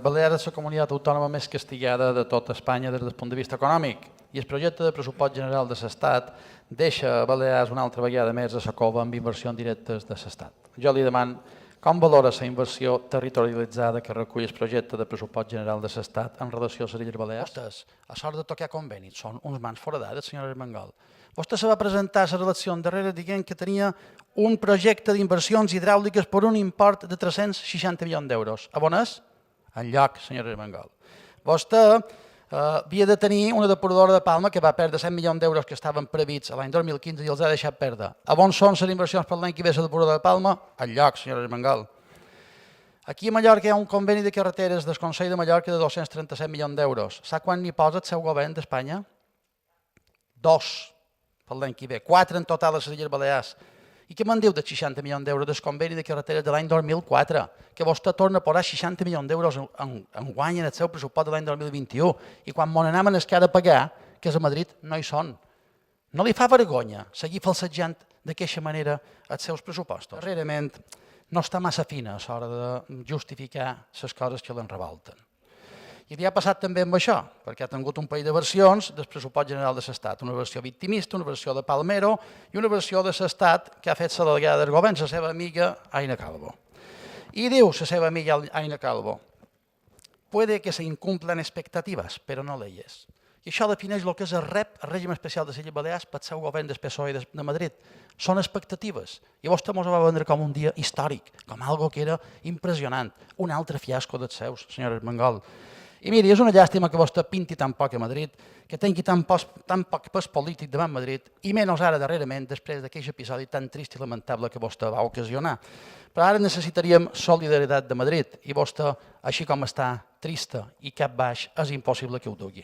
Balears és la comunitat autònoma més castigada de tota Espanya des del punt de vista econòmic i el projecte de pressupost general de l'Estat deixa Balears una altra vegada més a la cova amb inversions directes de l'Estat. Jo li demano com valora la inversió territorialitzada que recull el projecte de pressupost general de l'Estat en relació a les Illes Balears? Vostès, a sort de tocar convenis, són uns mans foradades, senyora Armengol. Vostè se va presentar a l'elecció darrere dient que tenia un projecte d'inversions hidràuliques per un import de 360 milions d'euros. A on és? Enlloc, senyora Armengol. Vostè havia de tenir una depuradora de Palma que va perdre 100 milions d'euros que estaven prevists l'any 2015 i els ha deixat perdre. A on són les inversions per l'any que ve la depuradora de Palma? Enlloc, senyora Armengol. Aquí a Mallorca hi ha un conveni de carreteres del Consell de Mallorca de 237 milions d'euros. Sap quan n'hi posa el seu govern d'Espanya? 2 per l'any que ve, 4 en total a les Illes Balears. I què me'n diu de 60 milions d'euros del conveni de carreteres de l'any 2004? Que vostè torna a posar 60 milions d'euros en guany en el seu pressupost de l'any 2021 i quan m'on anem a a pagar, que és a Madrid, no hi són. No li fa vergonya seguir falsejant d'aquesta manera els seus pressupostos? Darrerament no està massa fina a l'hora de justificar les coses que l'enrevolten. I li ha passat també amb això, perquè ha tingut un parell de versions del pressupost general de l'Estat, una versió victimista, una versió de Palmero i una versió de l'Estat que ha fet la delegada del govern, la seva amiga Aina Calvo. I diu la seva amiga Aina Calvo, puede que se incumplan expectativas, pero no leyes. I això defineix el que és el REP, el règim especial de les Illes Balears, pel seu govern del PSOE de Madrid. Són expectatives. I vostè ens va vendre com un dia històric, com algo que era impressionant. Un altre fiasco dels seus, senyora Armengol. I miri, és una llàstima que vostè pinti tan poc a Madrid, que tingui tan poc pes polític davant Madrid, i menys ara darrerament, després d'aquest episodi tan trist i lamentable que vostè va ocasionar. Però ara necessitaríem solidaritat de Madrid, i vostè, així com està trista i cap baix, és impossible que ho dugui.